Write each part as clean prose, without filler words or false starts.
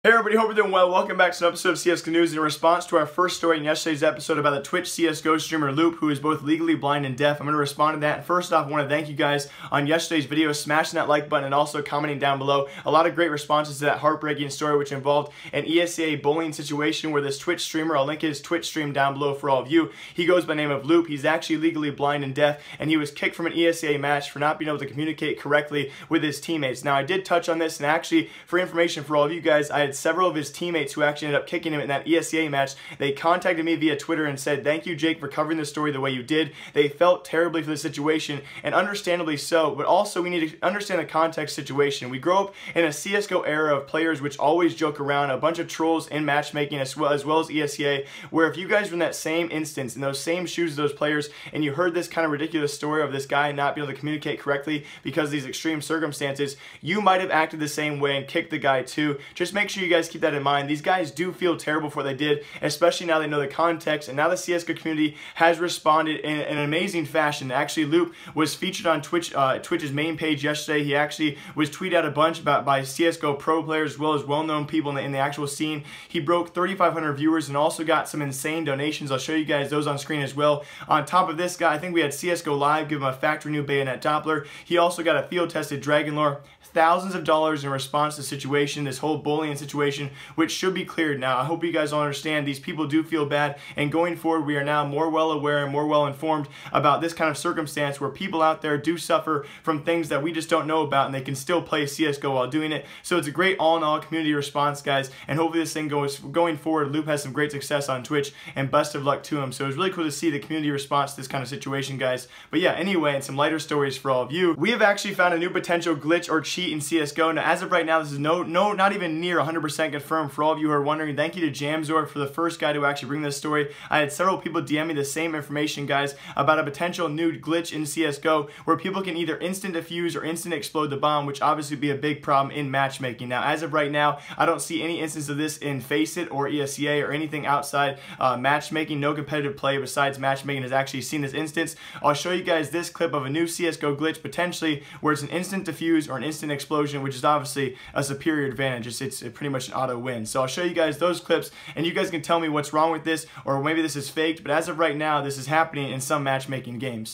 Hey everybody, hope you're doing well. Welcome back to an episode of CSGO News in response to our first story in yesterday's episode about the Twitch CSGO streamer Loop, who is both legally blind and deaf. I'm going to respond to that. And first off, I want to thank you guys on yesterday's video, smashing that like button and also commenting down below. A lot of great responses to that heartbreaking story, which involved an ESEA bullying situation where this Twitch streamer, I'll link his Twitch stream down below for all of you. He goes by the name of Loop. He's actually legally blind and deaf, and he was kicked from an ESEA match for not being able to communicate correctly with his teammates. Now, I did touch on this, and actually, for information for all of you guys, I had several of his teammates who actually ended up kicking him in that ESEA match. They contacted me via Twitter and said, "Thank you, Jake, for covering the story the way you did." They felt terribly for the situation, and understandably so, but also we need to understand the context situation. We grow up in a CSGO era of players which always joke around, a bunch of trolls in matchmaking as well as ESEA, where if you guys were in that same instance, in those same shoes as those players, and you heard this kind of ridiculous story of this guy not being able to communicate correctly because of these extreme circumstances, you might have acted the same way and kicked the guy too. Just make sure you guys keep that in mind. These guys do feel terrible for what they did, especially now they know the context, and now the CSGO community has responded in an amazing fashion. Actually, Loop was featured on Twitch's main page yesterday. He actually was tweeted out a bunch by CSGO pro players as well as well-known people in the actual scene. He broke 3,500 viewers and also got some insane donations. I'll show you guys those on screen as well. On top of this guy, I think we had CSGO Live give him a factory new bayonet Doppler. He also got a field-tested Dragon Lore. Thousands of dollars in response to the situation, this whole bullying situation, which should be cleared now. I hope you guys all understand these people do feel bad, and going forward we are now more well aware and more well informed about this kind of circumstance where people out there do suffer from things that we just don't know about, and they can still play CSGO while doing it. So it's a great all-in-all community response, guys, and hopefully this thing going forward. Loop has some great success on Twitch, and best of luck to him. So it was really cool to see the community response to this kind of situation, guys. But yeah, anyway, and some lighter stories for all of you. We have actually found a new potential glitch or cheat in CSGO. Now, as of right now, this is not even near 100% confirmed. For all of you who are wondering, thank you to H0bbit for the first guy to actually bring this story. I had several people DM me the same information, guys, about a potential new glitch in CSGO where people can either instant defuse or instant explode the bomb, which obviously would be a big problem in matchmaking. Now, as of right now, I don't see any instance of this in FACEIT or ESEA or anything outside matchmaking. No competitive play besides matchmaking has actually seen this instance. I'll show you guys this clip of a new CSGO glitch potentially where it's an instant defuse or an instant explosion, which is obviously a superior advantage. It's pretty much an auto win. So I'll show you guys those clips, and you guys can tell me what's wrong with this, or maybe this is faked, but as of right now, this is happening in some matchmaking games.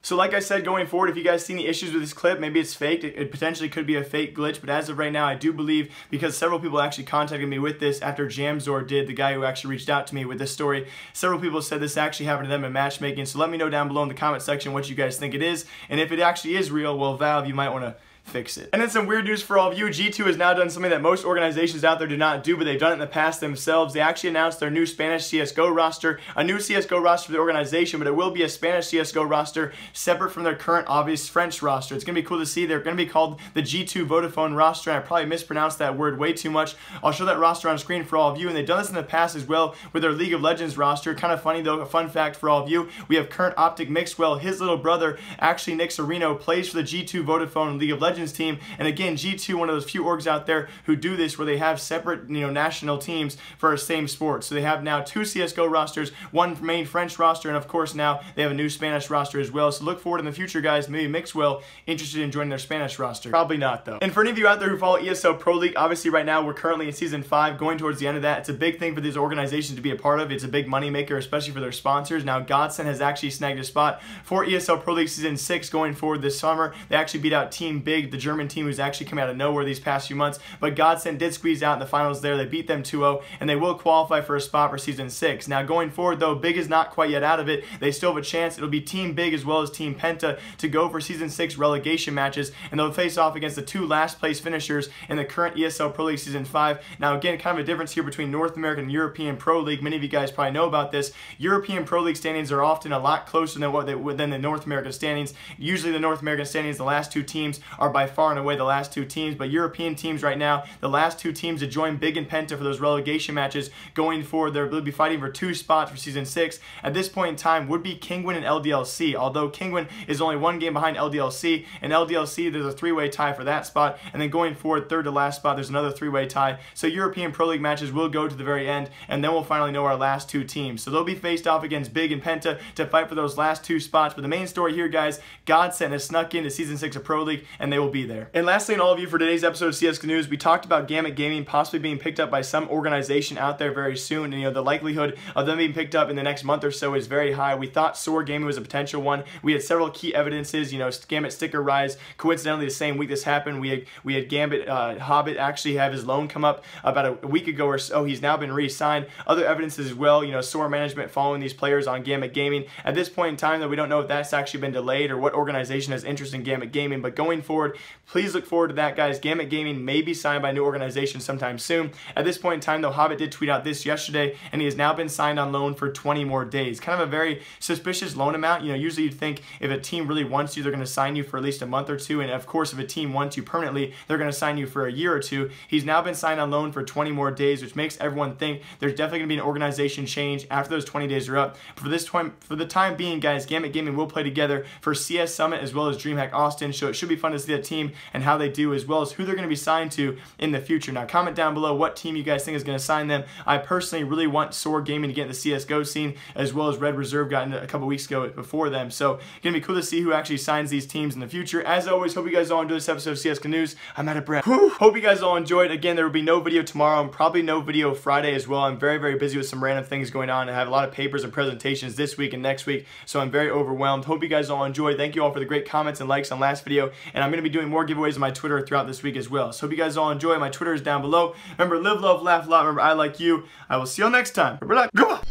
So like I said, going forward, if you guys see any issues with this clip, maybe it's faked. It potentially could be a fake glitch, but as of right now, I do believe, because several people actually contacted me with this after H0bbit did, the guy who actually reached out to me with this story. Several people said this actually happened to them in matchmaking, so let me know down below in the comment section what you guys think it is, and if it actually is real, well, Valve, you might want to fix it. And then some weird news for all of you. G2 has now done something that most organizations out there do not do, but they've done it in the past themselves. They actually announced their new Spanish CSGO roster, a new CSGO roster for the organization, but it will be a Spanish CSGO roster separate from their current obvious French roster. It's going to be cool to see. They're going to be called the G2 Vodafone roster, and I probably mispronounced that word way too much. I'll show that roster on screen for all of you, and they've done this in the past as well with their League of Legends roster. Kind of funny though, a fun fact for all of you, we have current OpTic Mixwell. His little brother, actually Nick Sereno, plays for the G2 Vodafone League of Legends team, and again, G2, one of those few orgs out there who do this, where they have separate, national teams for the same sport. So they have now two CSGO rosters, one main French roster, and of course now they have a new Spanish roster as well. So look forward in the future, guys, maybe Mixwell interested in joining their Spanish roster. Probably not, though. And for any of you out there who follow ESL Pro League, obviously right now we're currently in Season 5, going towards the end of that. It's a big thing for these organizations to be a part of. It's a big moneymaker, especially for their sponsors. Now, Godsend has actually snagged a spot for ESL Pro League Season 6 going forward this summer. They actually beat out Team Big big, the German team who's actually come out of nowhere these past few months, but Godsend did squeeze out in the finals there. They beat them 2-0, and they will qualify for a spot for Season 6. Now, going forward, though, Big is not quite yet out of it. They still have a chance. It'll be Team Big as well as Team Penta to go for Season 6 relegation matches, and they'll face off against the 2 last-place finishers in the current ESL Pro League Season 5. Now, again, kind of a difference here between North American and European Pro League. Many of you guys probably know about this. European Pro League standings are often a lot closer than the North American standings. Usually, the North American standings, the last 2 teams are by far and away the last 2 teams, but European teams right now, the last 2 teams to join Big and Penta for those relegation matches going forward, they'll be fighting for 2 spots for Season 6. At this point in time, would be Kingwin and LDLC, although Kingwin is only 1 game behind LDLC, and LDLC, there's a 3-way tie for that spot, and then going forward, 3rd to last spot, there's another 3-way tie. So European Pro League matches will go to the very end, and then we'll finally know our last 2 teams. So they'll be faced off against Big and Penta to fight for those last 2 spots, but the main story here, guys, Godsend has snuck into Season 6 of Pro League, and they will be there. And lastly, and all of you, for today's episode of CSGO News, we talked about Gambit Gaming possibly being picked up by some organization out there very soon, and the likelihood of them being picked up in the next month or so is very high. We thought Soar Gaming was a potential one. We had several key evidences, Gambit sticker rise. Coincidentally, the same week this happened, we had Gambit H0bbit actually have his loan come up about a week ago or so. He's now been re-signed. Other evidences as well, Soar management following these players on Gambit Gaming. At this point in time, though, we don't know if that's actually been delayed or what organization has interest in Gambit Gaming, but going forward, please look forward to that, guys. Gambit Gaming may be signed by a new organization sometime soon. At this point in time, though, H0bbit did tweet out this yesterday, and he has now been signed on loan for 20 more days. Kind of a very suspicious loan amount. Usually you'd think if a team really wants you, they're going to sign you for at least a month or 2, and of course, if a team wants you permanently, they're going to sign you for a year or 2. He's now been signed on loan for 20 more days, which makes everyone think there's definitely going to be an organization change after those 20 days are up. For the time being, guys, Gambit Gaming will play together for CS Summit as well as DreamHack Austin, so it should be fun to see that team and how they do, as well as who they're going to be signed to in the future. Now, comment down below what team you guys think is going to sign them. I personally really want Soar Gaming to get in the CSGO scene, as well as Red Reserve got in a couple weeks ago before them. So, going to be cool to see who actually signs these teams in the future. As always, hope you guys all enjoyed this episode of CSGO News. I'm out of breath. Hope you guys all enjoyed. Again, there will be no video tomorrow and probably no video Friday as well. I'm very, very busy with some random things going on. I have a lot of papers and presentations this week and next week, so I'm very overwhelmed. Hope you guys all enjoyed. Thank you all for the great comments and likes on last video, and I'm going to be doing more giveaways on my Twitter throughout this week as well. So hope you guys all enjoy. My Twitter is down below. Remember, live, love, laugh a lot. Remember, I like you. I will see you all next time. Goodbye.